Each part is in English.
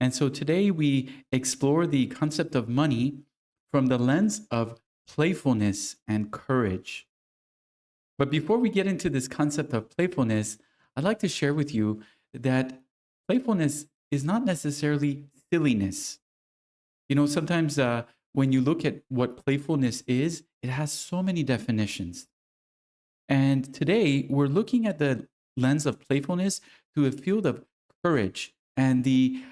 And so today we explore the concept of money from the lens of playfulness and courage. But before we get into this concept of playfulness, I'd like to share with you that playfulness is not necessarily silliness. Sometimes when you look at what playfulness is, it has so many definitions. And today we're looking at the lens of playfulness through a field of courage and the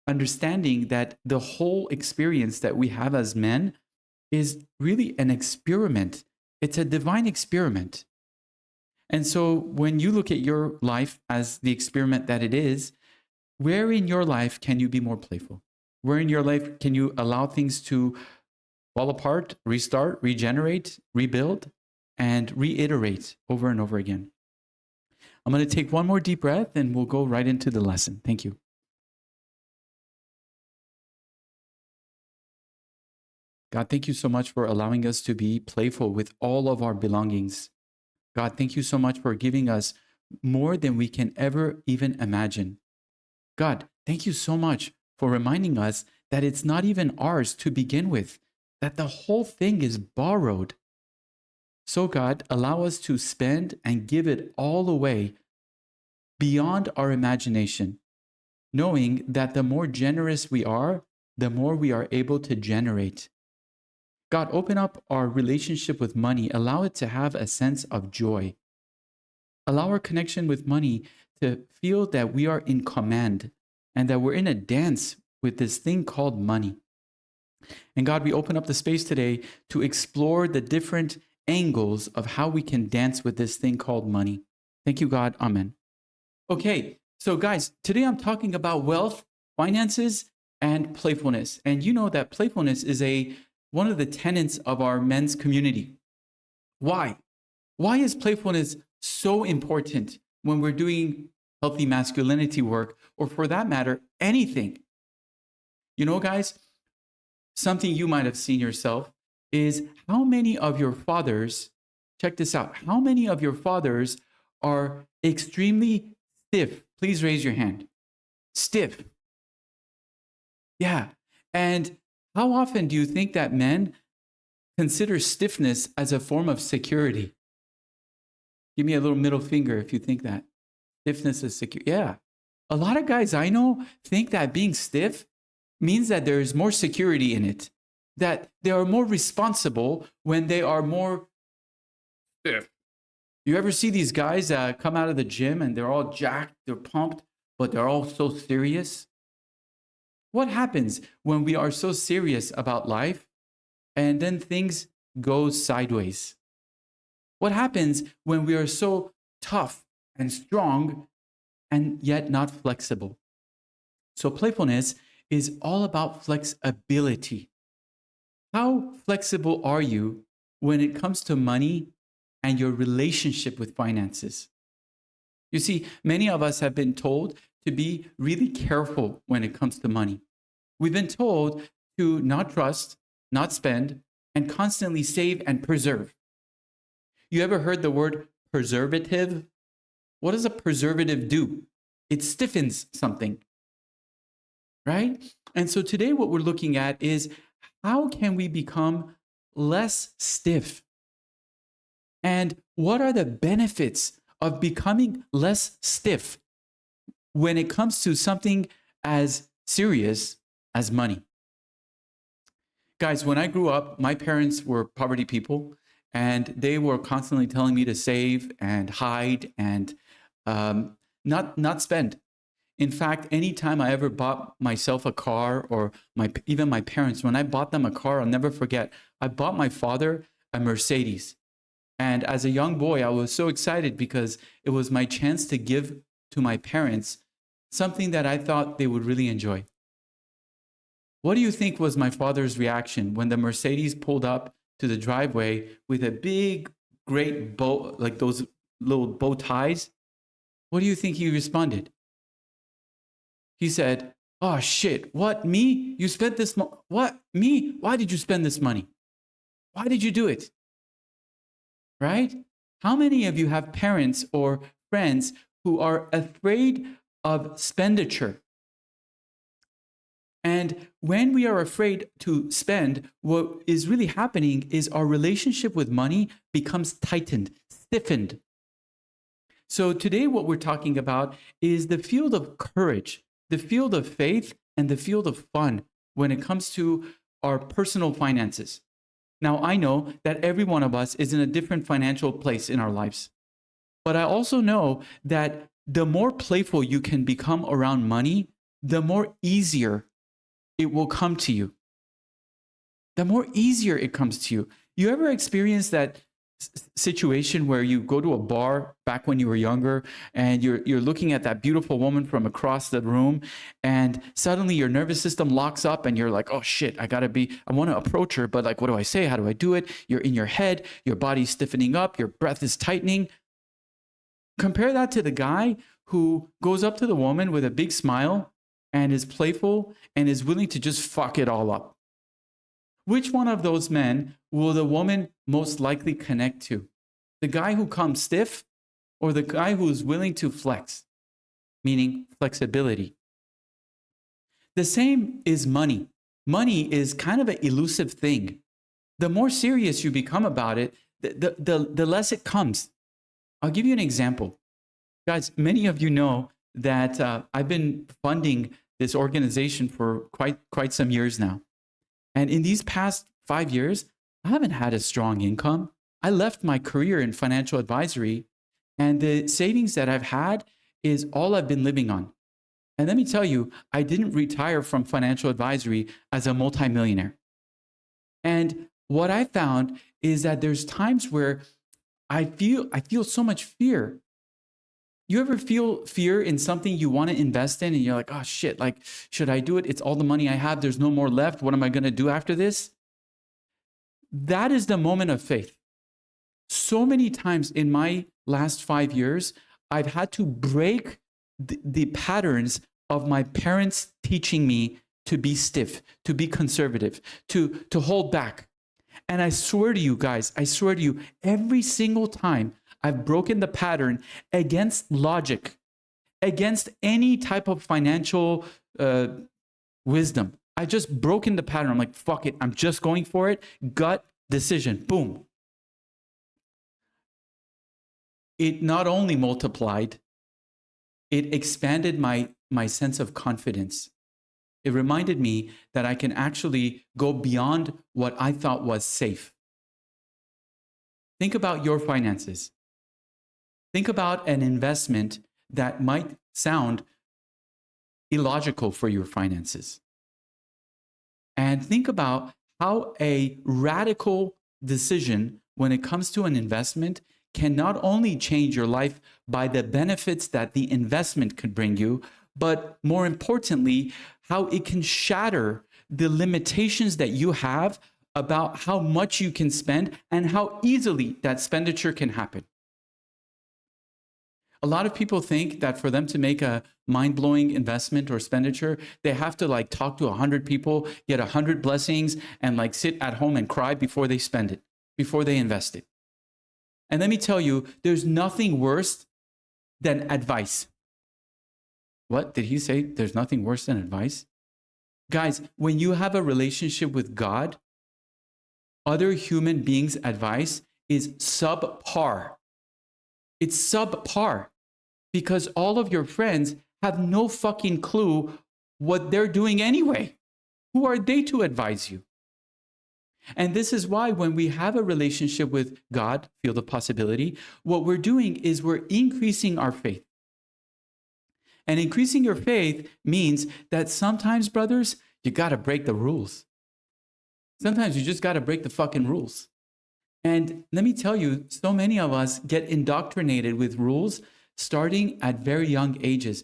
understanding that the whole experience that we have as men is really an experiment. It's a divine experiment. And so when you look at your life as the experiment that it is, where in your life can you be more playful? Where in your life can you allow things to fall apart, restart, regenerate, rebuild, and reiterate over and over again? I'm going to take one more deep breath and we'll go right into the lesson. Thank you. God, thank you so much for allowing us to be playful with all of our belongings. God, thank you so much for giving us more than we can ever even imagine. God, thank you so much for reminding us that it's not even ours to begin with, that the whole thing is borrowed. So, God, allow us to spend and give it all away beyond our imagination, knowing that the more generous we are, the more we are able to generate. God, open up our relationship with money. Allow it to have a sense of joy. Allow our connection with money to feel that we are in command and that we're in a dance with this thing called money. And God, we open up the space today to explore the different angles of how we can dance with this thing called money. Thank you, God. Amen. Okay, so guys, today I'm talking about wealth, finances, and playfulness. And you know that playfulness is one of the tenets of our men's community. Why? Why is playfulness so important when we're doing healthy masculinity work, or for that matter, anything? Guys, something you might have seen yourself is how many of your fathers, check this out, how many of your fathers are extremely stiff? Please raise your hand. Stiff. Yeah. And how often do you think that men consider stiffness as a form of security? Give me a little middle finger if you think that. Stiffness is secure. Yeah. A lot of guys I know think that being stiff means that there is more security in it, that they are more responsible when they are more stiff. You ever see these guys come out of the gym and they're all jacked, they're pumped, but they're all so serious? What happens when we are so serious about life and then things go sideways? What happens when we are so tough and strong and yet not flexible? So playfulness is all about flexibility. How flexible are you when it comes to money and your relationship with finances? You see, many of us have been told to be really careful when it comes to money. We've been told to not trust, not spend, and constantly save and preserve. You ever heard the word preservative? What does a preservative do? It stiffens something, right? And so today what we're looking at is how can we become less stiff? And what are the benefits of becoming less stiff when it comes to something as serious as money? Guys, when I grew up, my parents were poverty people, and they were constantly telling me to save and hide and not spend. In fact, anytime I ever bought myself a car, or even my parents, when I bought them a car, I'll never forget, I bought my father a Mercedes. And as a young boy, I was so excited because it was my chance to give to my parents something that I thought they would really enjoy. What do you think was my father's reaction when the Mercedes pulled up to the driveway with a big, great bow, like those little bow ties? What do you think he responded? He said, "Oh shit, what, me? You spent this what, me? Why did you spend this money? Why did you do it?" Right? How many of you have parents or friends who are afraid of expenditure? And when we are afraid to spend, what is really happening is our relationship with money becomes tightened, stiffened. So today, what we're talking about is the field of courage, the field of faith, and the field of fun when it comes to our personal finances. Now, I know that every one of us is in a different financial place in our lives. But I also know that the more playful you can become around money, the more easier it will come to you. The more easier it comes to you. You ever experience that situation where you go to a bar back when you were younger and you're looking at that beautiful woman from across the room, and suddenly your nervous system locks up and you're like, oh shit, I want to approach her, but like, what do I say? How do I do it? You're in your head, your body's stiffening up, your breath is tightening. Compare that to the guy who goes up to the woman with a big smile and is playful and is willing to just fuck it all up. Which one of those men will the woman most likely connect to? The guy who comes stiff or the guy who is willing to flex, meaning flexibility? The same is money. Money is kind of an elusive thing. The more serious you become about it, the less it comes. I'll give you an example. Guys, many of you know that I've been funding this organization for quite some years now. And in these past 5 years, I haven't had a strong income. I left my career in financial advisory, and the savings that I've had is all I've been living on. And let me tell you, I didn't retire from financial advisory as a multimillionaire. And what I found is that there's times where I feel so much fear. You ever feel fear in something you want to invest in and you're like, oh shit, like, should I do it? It's all the money I have. There's no more left. What am I going to do after this? That is the moment of faith. So many times in my last 5 years, I've had to break the patterns of my parents teaching me to be stiff, to be conservative, to hold back. And I swear to you guys, every single time I've broken the pattern against logic, against any type of financial wisdom. I just broken the pattern. I'm like, fuck it. I'm just going for it. Gut decision. Boom. It not only multiplied, it expanded my sense of confidence. It reminded me that I can actually go beyond what I thought was safe. Think about your finances. Think about an investment that might sound illogical for your finances. And think about how a radical decision when it comes to an investment can not only change your life by the benefits that the investment could bring you, but more importantly, how it can shatter the limitations that you have about how much you can spend and how easily that expenditure can happen. A lot of people think that for them to make a mind-blowing investment or expenditure, they have to like talk to 100 people, get 100 blessings, and like sit at home and cry before they spend it, before they invest it. And let me tell you, there's nothing worse than advice. What did he say? There's nothing worse than advice? Guys, when you have a relationship with God, other human beings' advice is subpar. It's subpar because all of your friends have no fucking clue what they're doing anyway. Who are they to advise you? And this is why when we have a relationship with God, field of possibility, what we're doing is we're increasing our faith. And increasing your faith means that sometimes, brothers, you got to break the rules. Sometimes you just got to break the fucking rules. And let me tell you, so many of us get indoctrinated with rules starting at very young ages.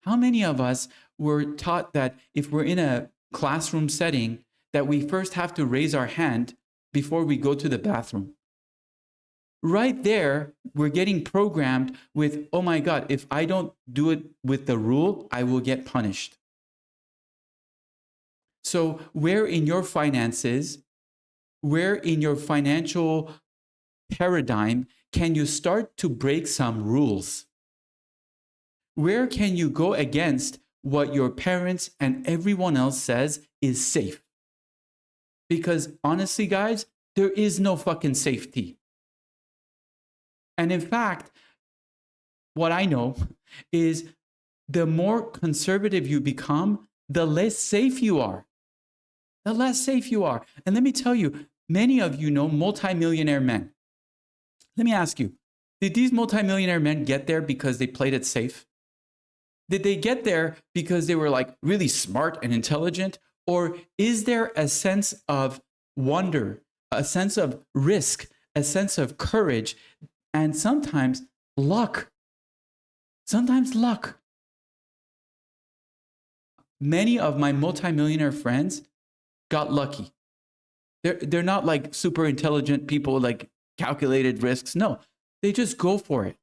How many of us were taught that if we're in a classroom setting, that we first have to raise our hand before we go to the bathroom? Right there, we're getting programmed with, oh my God, if I don't do it with the rule, I will get punished. So where in your finances, where in your financial paradigm can you start to break some rules? Where can you go against what your parents and everyone else says is safe. Because honestly, guys, there is no fucking safety. And in fact, what I know is the more conservative you become, the less safe you are. The less safe you are. And let me tell you, many of you know multimillionaire men. Let me ask you, did these multimillionaire men get there because they played it safe? Did they get there because they were like really smart and intelligent? Or is there a sense of wonder, a sense of risk, a sense of courage, and sometimes luck? Sometimes luck. Many of my multimillionaire friends got lucky. They're not like super intelligent people, like calculated risks. No, they just go for it.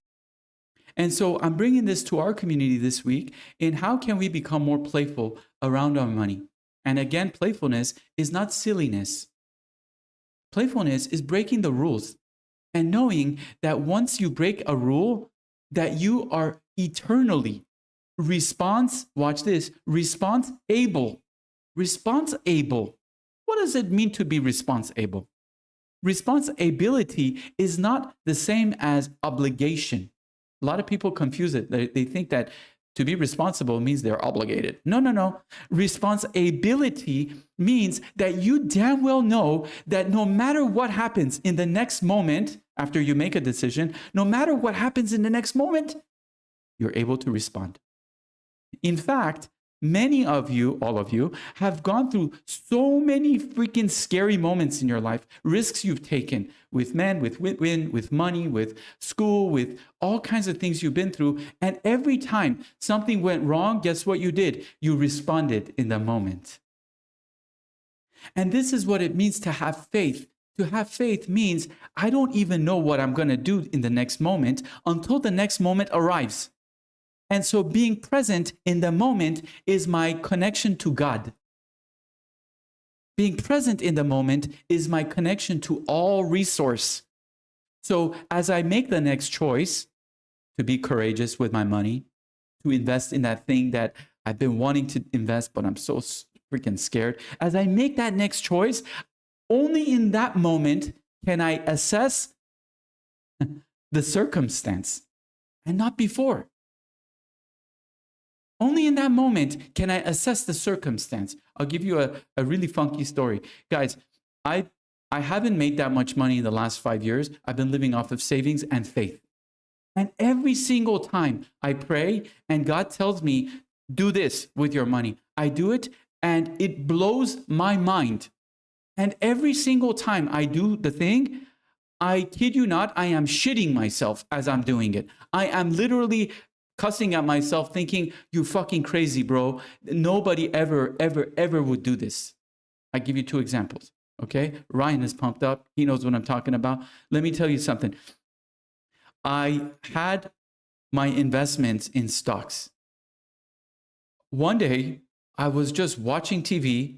And so I'm bringing this to our community this week in how can we become more playful around our money? And again, playfulness is not silliness. Playfulness is breaking the rules and knowing that once you break a rule, that you are eternally watch this, response able. What does it mean to be responsible? Responsibility is not the same as obligation. A lot of people confuse it. They think that to be responsible means they're obligated. No. Responsibility means that you damn well know that no matter what happens in the next moment after you make a decision, no matter what happens in the next moment, you're able to respond. In fact, many of you, all of you, have gone through so many freaking scary moments in your life, risks you've taken with men, with women, with money, with school, with all kinds of things you've been through. And every time something went wrong, guess what you did? You responded in the moment. And this is what it means to have faith. To have faith means I don't even know what I'm going to do in the next moment until the next moment arrives. And so being present in the moment is my connection to God. Being present in the moment is my connection to all resource. So as I make the next choice to be courageous with my money, to invest in that thing that I've been wanting to invest, but I'm so freaking scared. As I make that next choice, only in that moment can I assess the circumstance and not before. Only in that moment can I assess the circumstance. I'll give you a really funky story. Guys, I haven't made that much money in the last 5 years. I've been living off of savings and faith. And every single time I pray and God tells me, do this with your money, I do it and it blows my mind. And every single time I do the thing, I kid you not, I am shitting myself as I'm doing it. I am literally cussing at myself thinking, you fucking crazy, bro. Nobody ever would do this. I give you 2 examples, okay? Ryan is pumped up. He knows what I'm talking about. Let me tell you something. I had my investments in stocks. One day, I was just watching TV,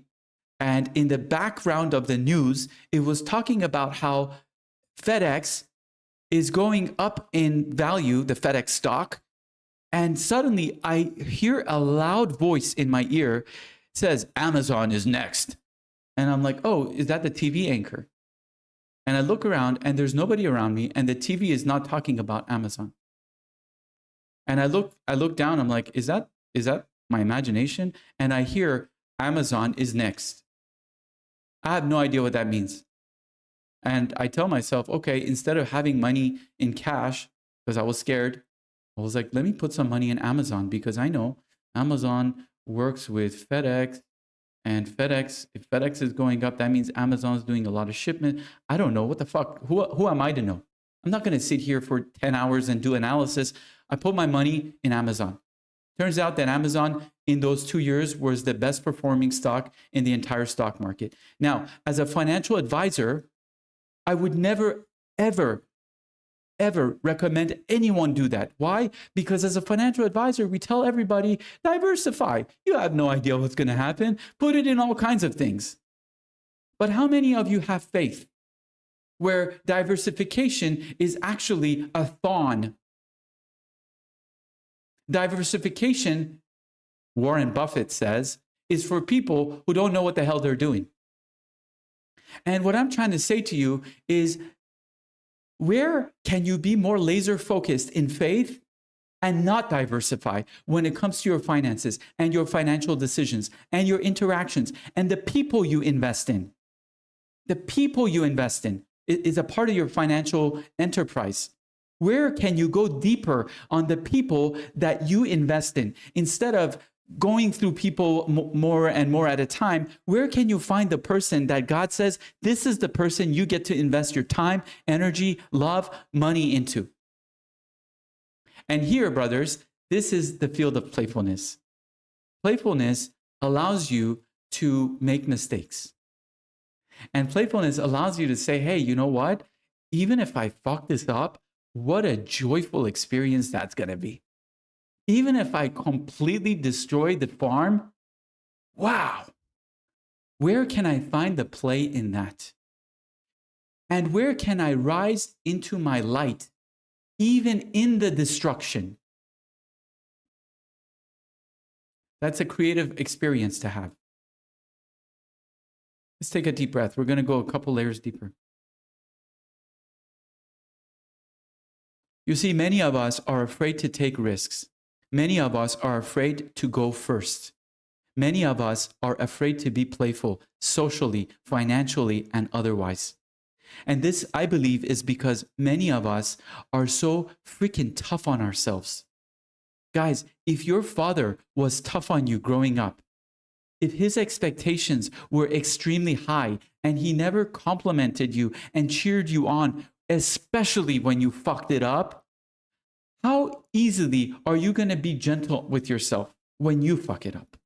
and in the background of the news, it was talking about how FedEx is going up in value, the FedEx stock. And suddenly I hear a loud voice in my ear says, Amazon is next. And I'm like, oh, is that the TV anchor? And I look around and there's nobody around me and the TV is not talking about Amazon. And I look down, I'm like, is that my imagination? And I hear Amazon is next. I have no idea what that means. And I tell myself, okay, instead of having money in cash, because I was scared, I was like, let me put some money in Amazon because I know Amazon works with FedEx, and FedEx, if FedEx is going up, that means Amazon's doing a lot of shipment. I don't know. What the fuck? Who am I to know? I'm not going to sit here for 10 hours and do analysis. I put my money in Amazon. Turns out that Amazon in those 2 years was the best performing stock in the entire stock market. Now, as a financial advisor, I would never, ever recommend anyone do that. Why? Because as a financial advisor, we tell everybody, diversify. You have no idea what's going to happen. Put it in all kinds of things. But how many of you have faith where diversification is actually a thorn? Diversification Warren Buffett says, is for people who don't know what the hell they're doing. And what I'm trying to say to you is, where can you be more laser focused in faith and not diversify when it comes to your finances and your financial decisions and your interactions and the people you invest in? The people you invest in is a part of your financial enterprise. Where can you go deeper on the people that you invest in instead of going through people more and more at a time? Where can you find the person that God says, this is the person you get to invest your time, energy, love, money into? And here, brothers, this is the field of playfulness. Playfulness allows you to make mistakes. And playfulness allows you to say, hey, you know what? Even if I fuck this up, what a joyful experience that's going to be. Even if I completely destroy the farm, wow, where can I find the play in that? And where can I rise into my light, even in the destruction? That's a creative experience to have. Let's take a deep breath. We're going to go a couple layers deeper. You see, many of us are afraid to take risks. Many of us are afraid to go first. Many of us are afraid to be playful, socially, financially, and otherwise. And this, I believe, is because many of us are so freaking tough on ourselves. Guys, if your father was tough on you growing up, if his expectations were extremely high and he never complimented you and cheered you on, especially when you fucked it up, how easily are you going to be gentle with yourself when you fuck it up?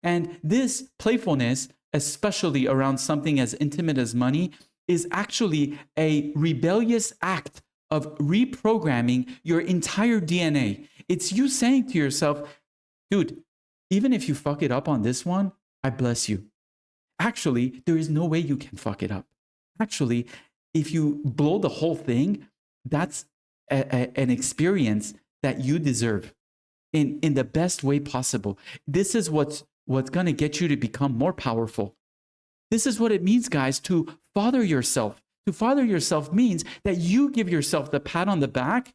And this playfulness, especially around something as intimate as money, is actually a rebellious act of reprogramming your entire DNA. It's you saying to yourself, dude, even if you fuck it up on this one, I bless you. Actually, there is no way you can fuck it up. Actually, if you blow the whole thing, that's an experience that you deserve in the best way possible. This is what's going to get you to become more powerful. This is what it means, guys, to father yourself. To father yourself means that you give yourself the pat on the back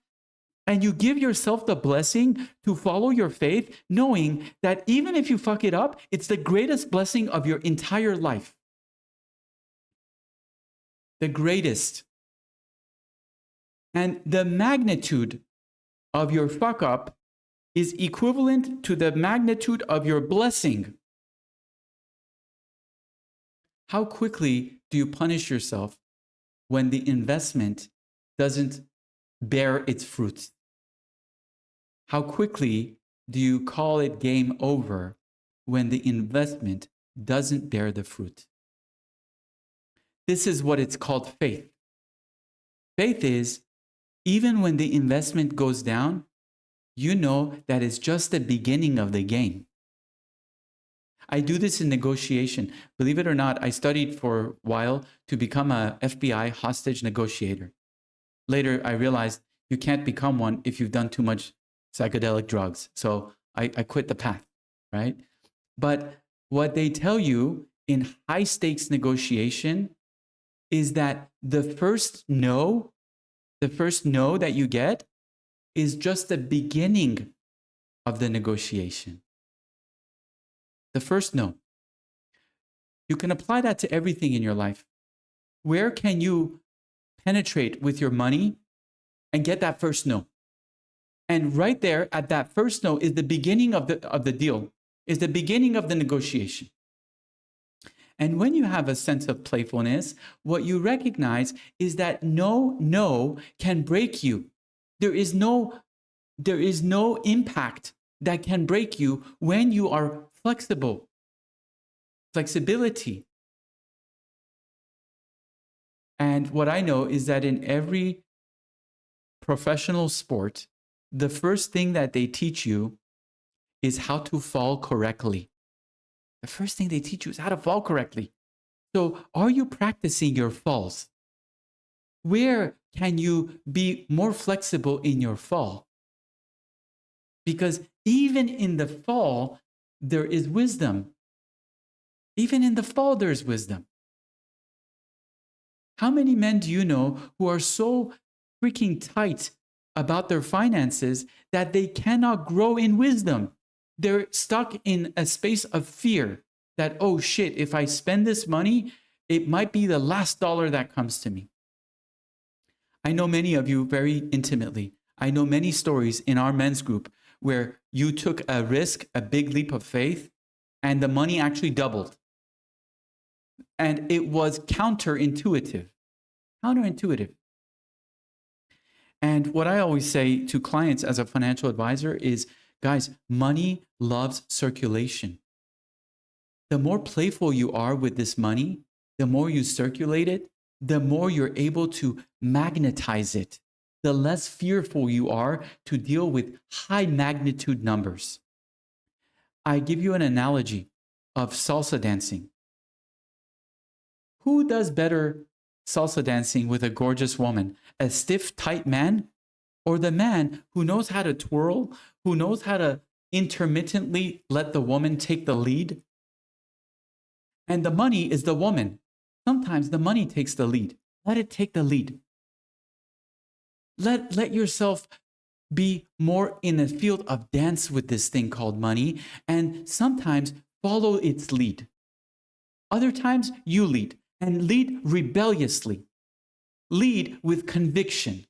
and you give yourself the blessing to follow your faith, knowing that even if you fuck it up, it's the greatest blessing of your entire life. The greatest. And the magnitude of your fuck up is equivalent to the magnitude of your blessing. How quickly do you punish yourself when the investment doesn't bear its fruits? How quickly do you call it game over when the investment doesn't bear the fruit? This is what it's called faith. Faith is, even when the investment goes down, you know that it's just the beginning of the game. I do this in negotiation. Believe it or not, I studied for a while to become a FBI hostage negotiator. Later, I realized you can't become one if you've done too much psychedelic drugs. So I quit the path, right? But what they tell you in high stakes negotiation is that the first no that you get is just the beginning of the negotiation. The first no. You can apply that to everything in your life. Where can you penetrate with your money and get that first no? And right there at that first no is the beginning of the deal, is the beginning of the negotiation. And when you have a sense of playfulness, what you recognize is that no can break you. There is no impact that can break you when you are flexible. Flexibility. And what I know is that in every professional sport, the first thing that they teach you is how to fall correctly. The first thing they teach you is how to fall correctly. So are you practicing your falls? Where can you be more flexible in your fall? Because even in the fall, there is wisdom. Even in the fall, there's wisdom. How many men do you know who are so freaking tight about their finances that they cannot grow in wisdom? They're stuck in a space of fear that, oh shit, if I spend this money, it might be the last dollar that comes to me. I know many of you very intimately. I know many stories in our men's group where you took a risk, a big leap of faith, and the money actually doubled. And it was counterintuitive. Counterintuitive. And what I always say to clients as a financial advisor is, guys, money loves circulation. The more playful you are with this money, the more you circulate it, the more you're able to magnetize it, the less fearful you are to deal with high magnitude numbers. I give you an analogy of salsa dancing. Who does better salsa dancing with a gorgeous woman? A stiff, tight man, or the man who knows how to twirl, who knows how to intermittently let the woman take the lead? And the money is the woman. Sometimes the money takes the lead. Let it take the lead. Let yourself be more in the field of dance with this thing called money, and sometimes follow its lead. Other times you lead, and lead rebelliously. Lead with conviction.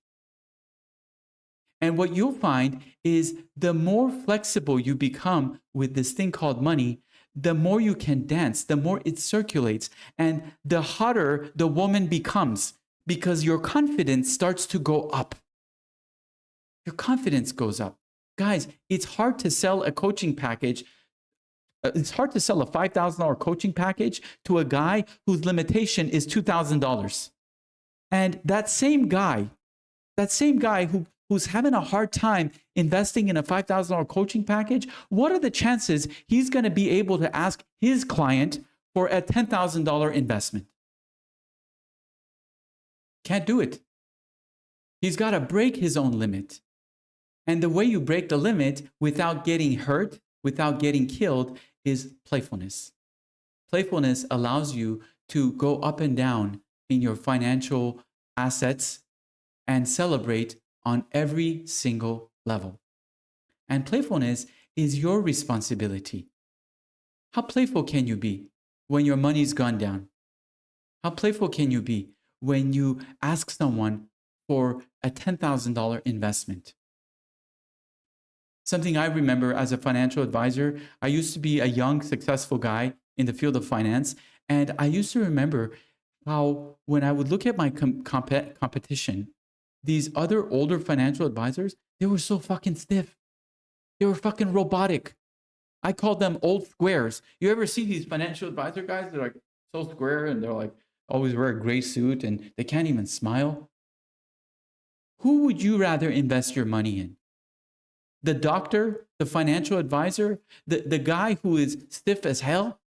And what you'll find is the more flexible you become with this thing called money, the more you can dance, the more it circulates, and the hotter the woman becomes because your confidence starts to go up. Your confidence goes up. Guys, it's hard to sell a coaching package. It's hard to sell a $5,000 coaching package to a guy whose limitation is $2,000. And that same guy who's having a hard time investing in a $5,000 coaching package, what are the chances he's going to be able to ask his client for a $10,000 investment? Can't do it. He's got to break his own limit. And the way you break the limit without getting hurt, without getting killed, is playfulness. Playfulness allows you to go up and down in your financial assets and celebrate on every single level. And playfulness is your responsibility. How playful can you be when your money's gone down? How playful can you be when you ask someone for a $10,000 investment? Something I remember as a financial advisor, I used to be a young, successful guy in the field of finance. And I used to remember how when I would look at my competition, these other older financial advisors, they were so fucking stiff. They were fucking robotic. I called them old squares. You ever see these financial advisor guys? They're like so square and they're like always wear a gray suit and they can't even smile. Who would you rather invest your money in? The doctor, the financial advisor, the guy who is stiff as hell,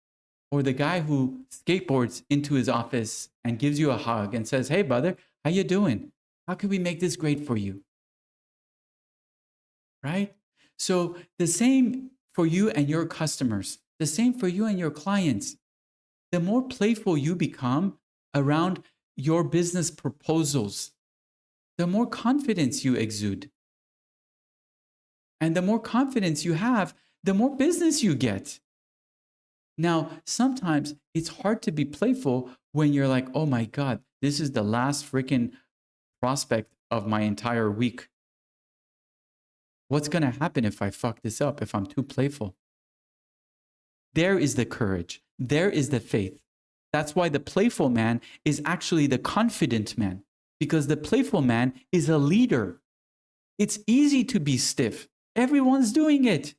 or the guy who skateboards into his office and gives you a hug and says, "Hey, brother, how you doing? How can we make this great for you?" Right? So the same for you and your customers, the same for you and your clients. The more playful you become around your business proposals, the more confidence you exude. And the more confidence you have, the more business you get. Now, sometimes it's hard to be playful when you're like, oh my God, this is the last freaking prospect of my entire week. What's going to happen if I fuck this up, if I'm too playful? There is the courage. There is the faith. That's why the playful man is actually the confident man, because the playful man is a leader. It's easy to be stiff. Everyone's doing it.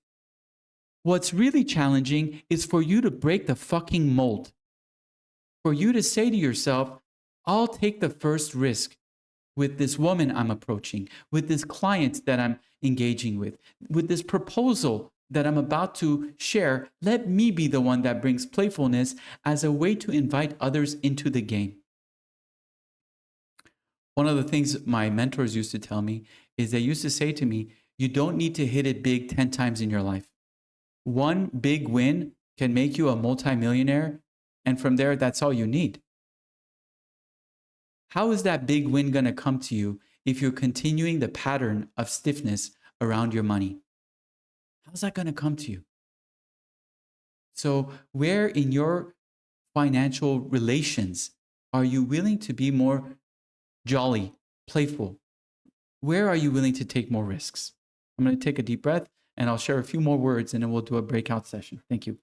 What's really challenging is for you to break the fucking mold. For you to say to yourself, I'll take the first risk with this woman I'm approaching, with this client that I'm engaging with this proposal that I'm about to share. Let me be the one that brings playfulness as a way to invite others into the game. One of the things my mentors used to tell me is they used to say to me, You don't need to hit it big 10 times in your life. One big win can make you a multimillionaire, and from there, that's all you need. How is that big win going to come to you if you're continuing the pattern of stiffness around your money? How's that going to come to you? So, where in your financial relations are you willing to be more jolly, playful? Where are you willing to take more risks? I'm going to take a deep breath and I'll share a few more words and then we'll do a breakout session. Thank you.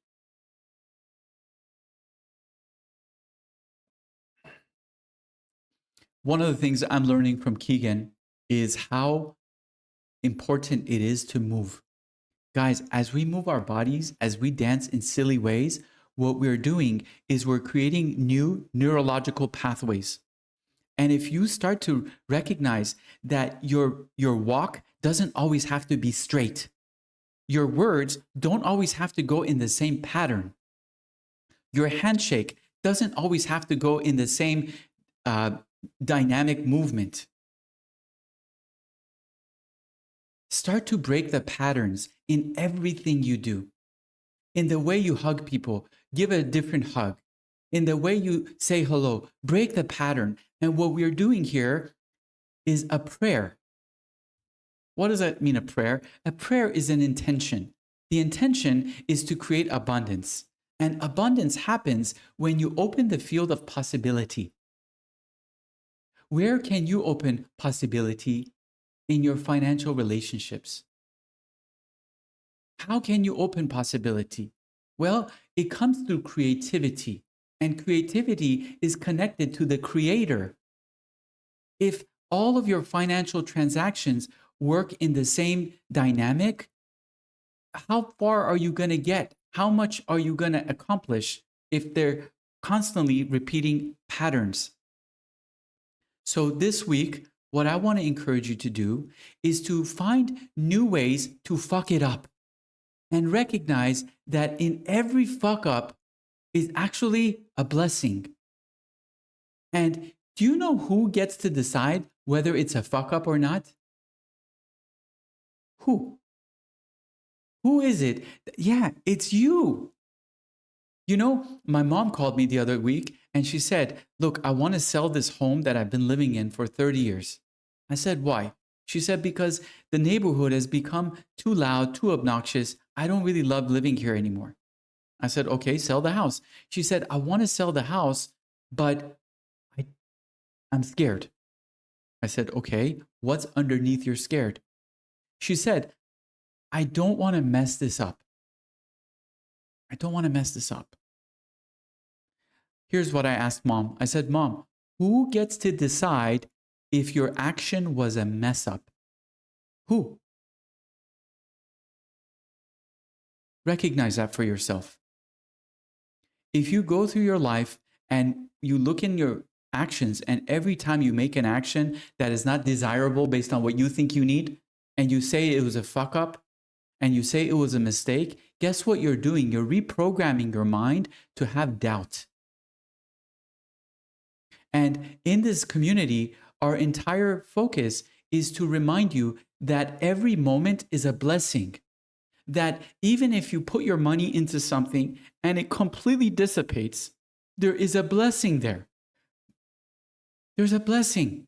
One of the things I'm learning from Keegan is how important it is to move. Guys, as we move our bodies, as we dance in silly ways, what we're doing is we're creating new neurological pathways. And if you start to recognize that your walk doesn't always have to be straight, your words don't always have to go in the same pattern, your handshake doesn't always have to go in the same dynamic movement. Start to break the patterns in everything you do. In the way you hug people, give a different hug. In the way you say hello, break the pattern. And what we're doing here is a prayer. What does that mean, a prayer? A prayer is an intention. The intention is to create abundance. And abundance happens when you open the field of possibility. Where can you open possibility? In your financial relationships. How can you open possibility? Well, it comes through creativity, and creativity is connected to the creator. If all of your financial transactions work in the same dynamic, how far are you going to get? How much are you going to accomplish if they're constantly repeating patterns? So this week, what I want to encourage you to do is to find new ways to fuck it up and recognize that in every fuck up is actually a blessing. And do you know who gets to decide whether it's a fuck up or not? Who? Who is it? Yeah, it's you. You know, my mom called me the other week and she said, look, I want to sell this home that I've been living in for 30 years. I said, why? She said, because the neighborhood has become too loud, too obnoxious. I don't really love living here anymore. I said, okay, sell the house. She said, I want to sell the house, but I'm scared. I said, okay, what's underneath your scared? She said, I don't want to mess this up. I don't want to mess this up. Here's what I asked mom. I said, Mom, who gets to decide if your action was a mess up? Who? Recognize that for yourself. If you go through your life and you look in your actions, and every time you make an action that is not desirable based on what you think you need, and you say it was a fuck up, and you say it was a mistake, guess what you're doing? You're reprogramming your mind to have doubt. And in this community, our entire focus is to remind you that every moment is a blessing. That even if you put your money into something and it completely dissipates, there is a blessing there. There's a blessing.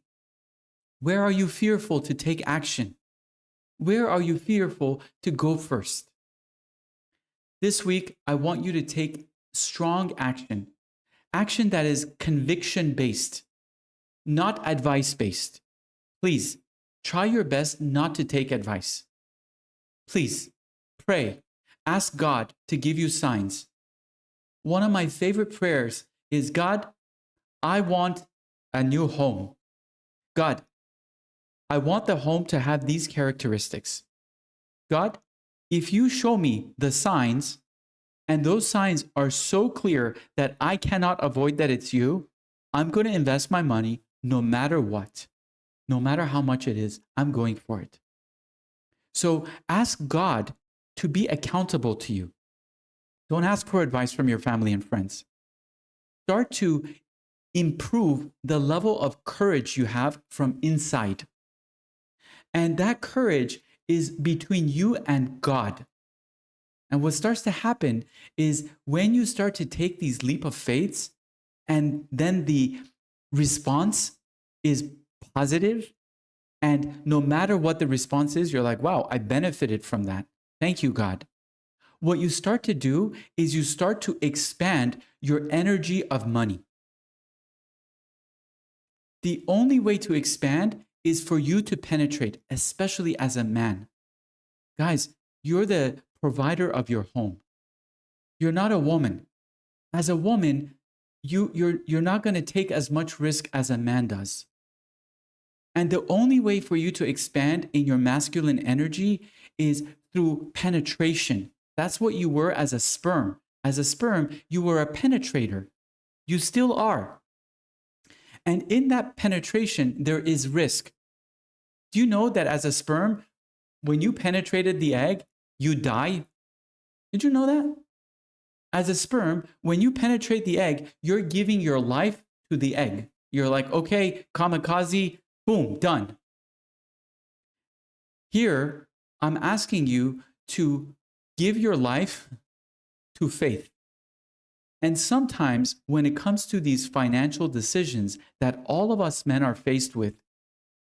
Where are you fearful to take action? Where are you fearful to go first? This week, I want you to take strong action. Action that is conviction-based, not advice-based. Please, try your best not to take advice. Please, pray. Ask God to give you signs. One of my favorite prayers is, God, I want a new home. God, I want the home to have these characteristics. God, if you show me the signs, and those signs are so clear that I cannot avoid that it's you, I'm going to invest my money no matter what. No matter how much it is, I'm going for it. So ask God to be accountable to you. Don't ask for advice from your family and friends. Start to improve the level of courage you have from inside. And that courage is between you and God. And what starts to happen is when you start to take these leap of faiths, and then the response is positive, and no matter what the response is, you're like, wow, I benefited from that. Thank you, God. What you start to do is you start to expand your energy of money. The only way to expand is for you to penetrate, especially as a man. Guys, you're the provider of your home. You're not a woman. As a woman, you're not going to take as much risk as a man does. And the only way for you to expand in your masculine energy is through penetration. That's what you were as a sperm. As a sperm, you were a penetrator. You still are. And in that penetration, there is risk. Do you know that as a sperm, when you penetrated the egg, you die? Did you know that? As a sperm, when you penetrate the egg, you're giving your life to the egg. You're like, okay, kamikaze, boom, done. Here, I'm asking you to give your life to faith. And sometimes when it comes to these financial decisions that all of us men are faced with,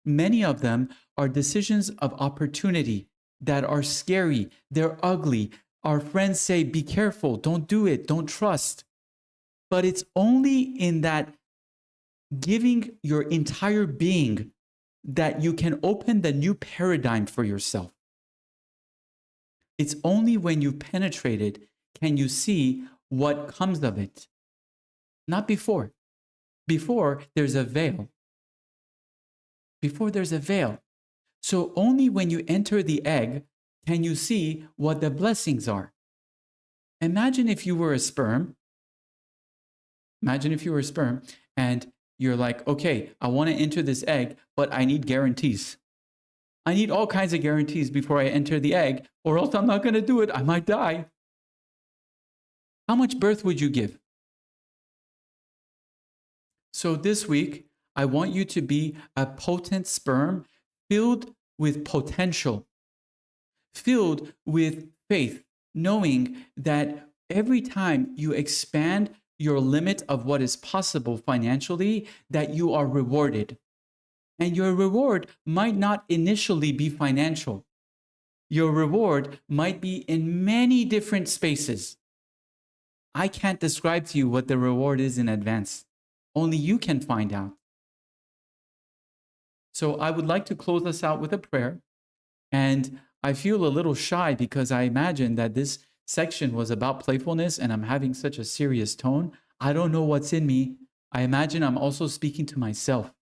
many of them are decisions of opportunity that are scary, they're ugly. Our friends say, be careful, don't do it, don't trust. But it's only in that giving your entire being that you can open the new paradigm for yourself. It's only when you penetrate it can you see what comes of it. Not before. Before, there's a veil. Before, there's a veil. So only when you enter the egg can you see what the blessings are. Imagine if you were a sperm. Imagine if you were a sperm and you're like, okay, I want to enter this egg, but I need guarantees. I need all kinds of guarantees before I enter the egg, or else I'm not going to do it. I might die. How much birth would you give? So this week, I want you to be a potent sperm filled with potential, filled with faith, knowing that every time you expand your limit of what is possible financially, that you are rewarded. And your reward might not initially be financial. Your reward might be in many different spaces. I can't describe to you what the reward is in advance. Only you can find out. So I would like to close us out with a prayer. And I feel a little shy because I imagine that this section was about playfulness and I'm having such a serious tone. I don't know what's in me. I imagine I'm also speaking to myself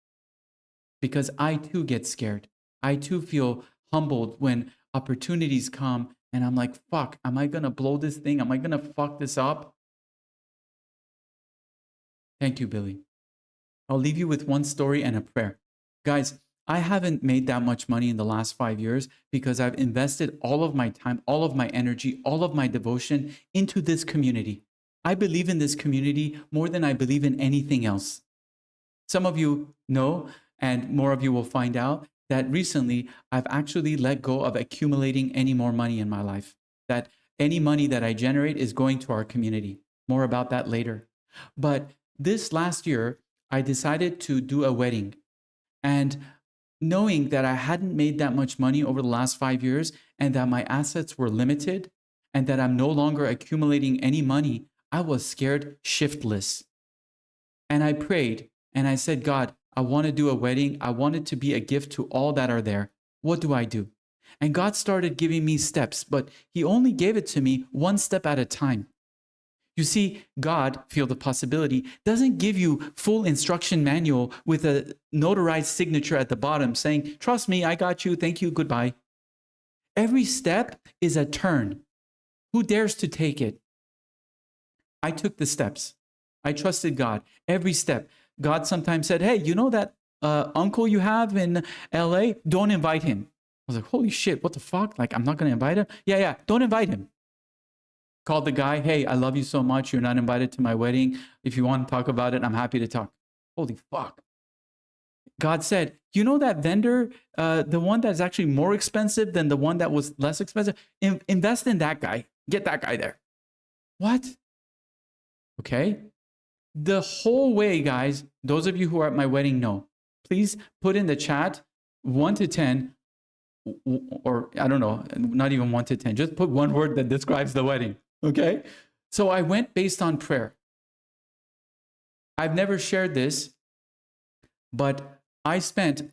because I too get scared. I too feel humbled when opportunities come and I'm like, fuck, am I going to blow this thing? Am I going to fuck this up? Thank you, Billy. I'll leave you with one story and a prayer. Guys, I haven't made that much money in the last 5 years because I've invested all of my time, all of my energy, all of my devotion into this community. I believe in this community more than I believe in anything else. Some of you know, and more of you will find out, that recently I've actually let go of accumulating any more money in my life. That any money that I generate is going to our community. More about that later. But this last year, I decided to do a wedding. And knowing that I hadn't made that much money over the last 5 years and that my assets were limited and that I'm no longer accumulating any money, I was scared shiftless. And I prayed and I said, God, I want to do a wedding. I want it to be a gift to all that are there. What do I do? And God started giving me steps, but He only gave it to me one step at a time. You see, God, feel the possibility, doesn't give you full instruction manual with a notarized signature at the bottom saying, trust me, I got you, thank you, goodbye. Every step is a turn. Who dares to take it? I took the steps. I trusted God. Every step. God sometimes said, hey, you know that uncle you have in LA? Don't invite him. I was like, holy shit, what the fuck? Like, I'm not going to invite him? Yeah, don't invite him. Called the guy, hey, I love you so much. You're not invited to my wedding. If you want to talk about it, I'm happy to talk. Holy fuck. God said, you know that vendor, the one that's actually more expensive than the one that was less expensive? Invest in that guy. Get that guy there. What? Okay. The whole way, guys, those of you who are at my wedding know, please put in the chat 1 to 10, or I don't know, not even 1 to 10. Just put one word that describes the wedding. Okay. So I went based on prayer. I've never shared this, but I spent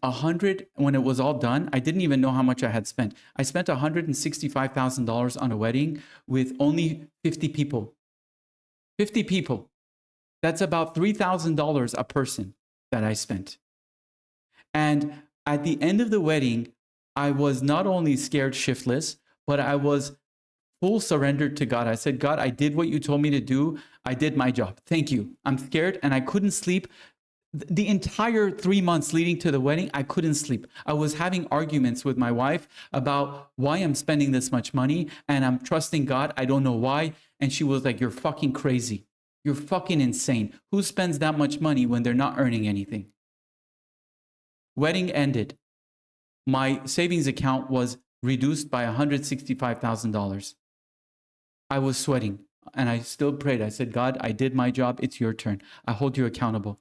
when it was all done, I didn't even know how much I had spent. I spent $165,000 on a wedding with only 50 people. 50 people. That's about $3,000 a person that I spent. And at the end of the wedding, I was not only scared shiftless, but I was full surrendered to God. I said, God, I did what you told me to do. I did my job. Thank you. I'm scared and I couldn't sleep. The entire 3 months leading to the wedding, I couldn't sleep. I was having arguments with my wife about why I'm spending this much money and I'm trusting God. I don't know why. And she was like, you're fucking crazy. You're fucking insane. Who spends that much money when they're not earning anything? Wedding ended. My savings account was reduced by $165,000. I was sweating and I still prayed. I said, God, I did my job. It's your turn. I hold you accountable.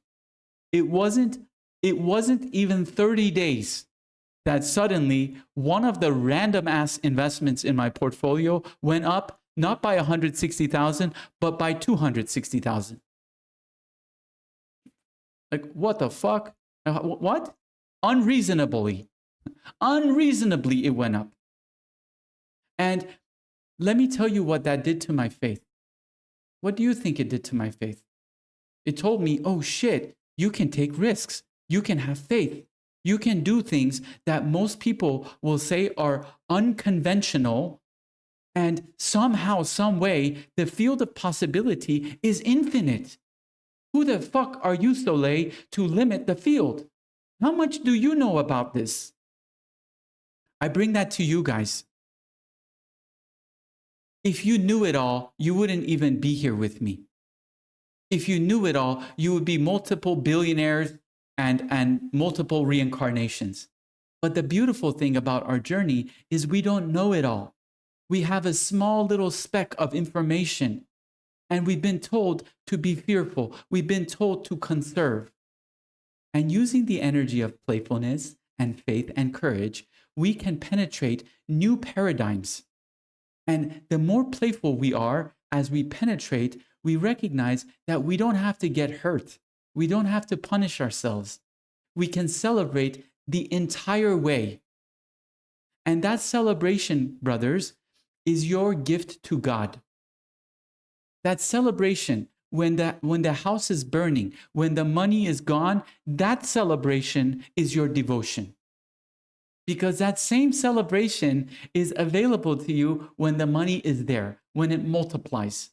It wasn't even 30 days that suddenly one of the random ass investments in my portfolio went up, not by 160,000, but by 260,000. Like, what the fuck? What? Unreasonably it went up. And let me tell you what that did to my faith. What do you think it did to my faith? It told me, oh shit, you can take risks. You can have faith. You can do things that most people will say are unconventional. And somehow, some way, the field of possibility is infinite. Who the fuck are you, Solay, to limit the field? How much do you know about this? I bring that to you guys. If you knew it all, you wouldn't even be here with me. If you knew it all, you would be multiple billionaires and multiple reincarnations. But the beautiful thing about our journey is we don't know it all. We have a small little speck of information, and we've been told to be fearful. We've been told to conserve. And using the energy of playfulness and faith and courage, we can penetrate new paradigms. And the more playful we are as we penetrate, we recognize that we don't have to get hurt. We don't have to punish ourselves. We can celebrate the entire way. And that celebration, brothers, is your gift to God. That celebration, when the house is burning, when the money is gone, that celebration is your devotion. Because that same celebration is available to you when the money is there, when it multiplies.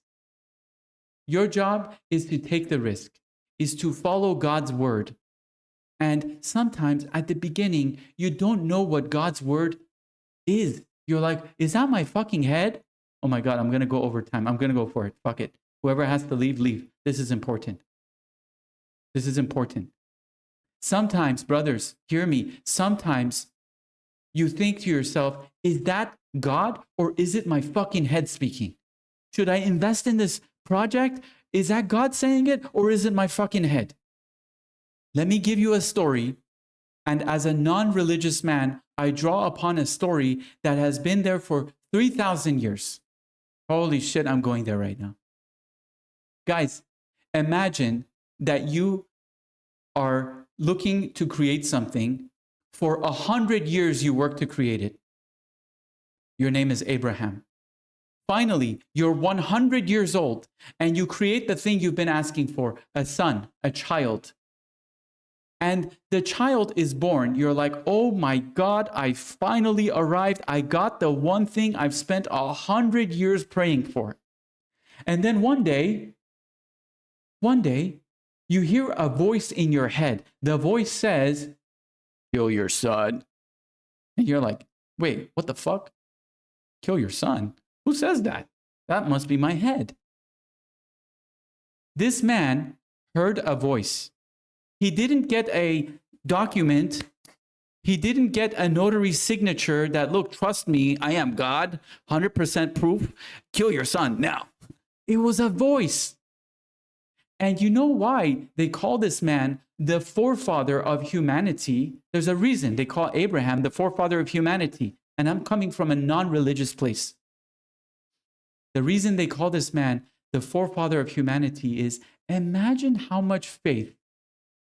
Your job is to take the risk, is to follow God's word. And sometimes at the beginning, you don't know what God's word is. You're like, is that my fucking head? Oh my God, I'm going to go over time. I'm going to go for it. Fuck it. Whoever has to leave, leave. This is important. This is important. Sometimes, brothers, hear me. Sometimes you think to yourself, is that God or is it my fucking head speaking? Should I invest in this project? Is that God saying it or is it my fucking head? Let me give you a story. And as a non-religious man, I draw upon a story that has been there for 3,000 years. Holy shit, I'm going there right now. Guys, imagine that you are looking to create something. For 100 years, you work to create it. Your name is Abraham. Finally, you're 100 years old and you create the thing you've been asking for, a son, a child. And the child is born. You're like, oh my God, I finally arrived. I got the one thing I've spent 100 years praying for. And then one day, you hear a voice in your head. The voice says, kill your son. And you're like, wait, what the fuck? Kill your son? Who says that? That must be my head. This man heard a voice. He didn't get a document. He didn't get a notary signature that, look, trust me, I am God, 100% proof, kill your son now. It was a voice. And you know why they call this man the forefather of humanity? There's a reason they call Abraham the forefather of humanity. And I'm coming from a non-religious place. The reason they call this man the forefather of humanity is, imagine how much faith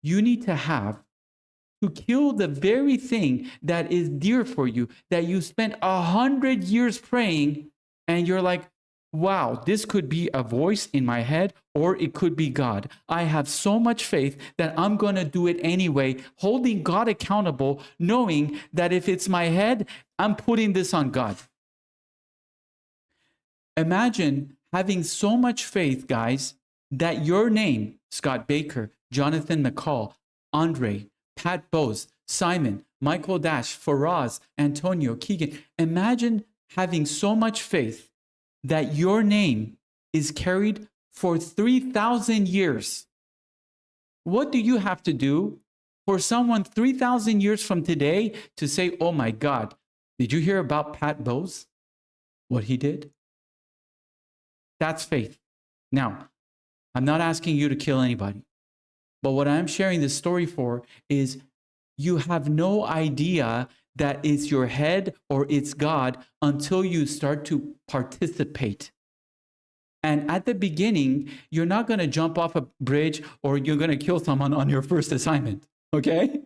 you need to have to kill the very thing that is dear for you, that you spent 100 years praying, and you're like, wow, this could be a voice in my head, or it could be God. I have so much faith that I'm going to do it anyway, holding God accountable, knowing that if it's my head, I'm putting this on God. Imagine having so much faith, guys, that your name, Scott Baker, Jonathan McCall, Andre, Pat Bose, Simon, Michael Dash, Faraz, Antonio, Keegan. Imagine having so much faith that your name is carried for 3,000 years. What do you have to do for someone 3,000 years from today to say, oh my God, did you hear about Pat Bose? What he did? That's faith. Now, I'm not asking you to kill anybody. But what I'm sharing this story for is you have no idea that it's your head or it's God until you start to participate. And at the beginning, you're not going to jump off a bridge or you're going to kill someone on your first assignment, okay?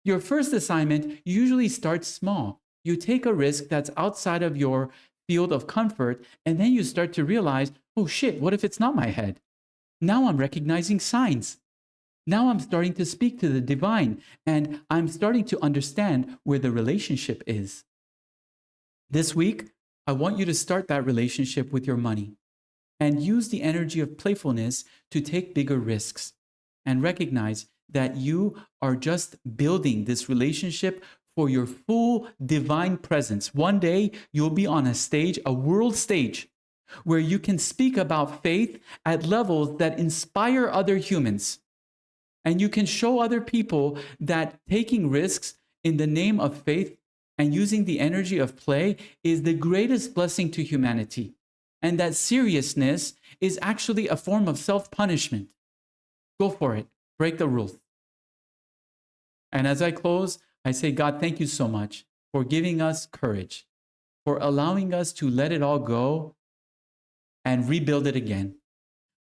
Your first assignment usually starts small. You take a risk that's outside of your field of comfort, and then you start to realize, oh shit, what if it's not my head? Now I'm recognizing signs. Now I'm starting to speak to the divine, and I'm starting to understand where the relationship is. This week, I want you to start that relationship with your money and use the energy of playfulness to take bigger risks and recognize that you are just building this relationship for your full divine presence. One day, you'll be on a stage, a world stage, where you can speak about faith at levels that inspire other humans. And you can show other people that taking risks in the name of faith and using the energy of play is the greatest blessing to humanity. And that seriousness is actually a form of self-punishment. Go for it. Break the rules. And as I close, I say, God, thank you so much for giving us courage, for allowing us to let it all go and rebuild it again,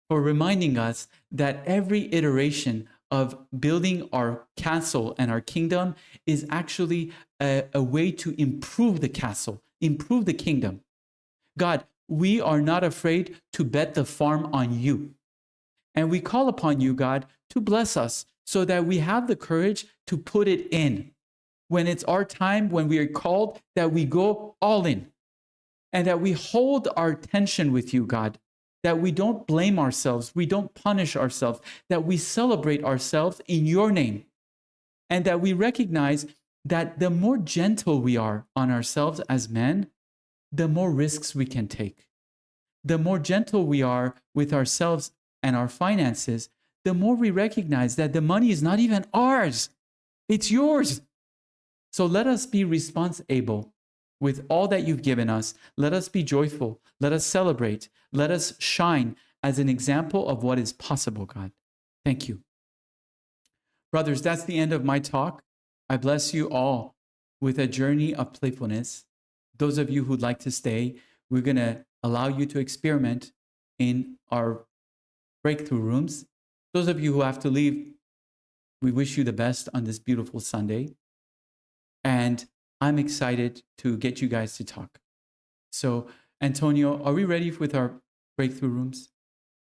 for reminding us that every iteration of building our castle and our kingdom is actually a way to improve the castle, improve the kingdom. God, we are not afraid to bet the farm on you. And we call upon you, God, to bless us so that we have the courage to put it in. When it's our time, when we are called, that we go all in and that we hold our tension with you, God, that we don't blame ourselves, we don't punish ourselves, that we celebrate ourselves in your name, and that we recognize that the more gentle we are on ourselves as men, the more risks we can take. The more gentle we are with ourselves and our finances, the more we recognize that the money is not even ours, it's yours. So let us be responsible with all that you've given us. Let us be joyful. Let us celebrate. Let us shine as an example of what is possible, God. Thank you. Brothers, that's the end of my talk. I bless you all with a journey of playfulness. Those of you who'd like to stay, we're going to allow you to experiment in our breakthrough rooms. Those of you who have to leave, we wish you the best on this beautiful Sunday. And I'm excited to get you guys to talk. So, Antonio, are we ready with our breakthrough rooms?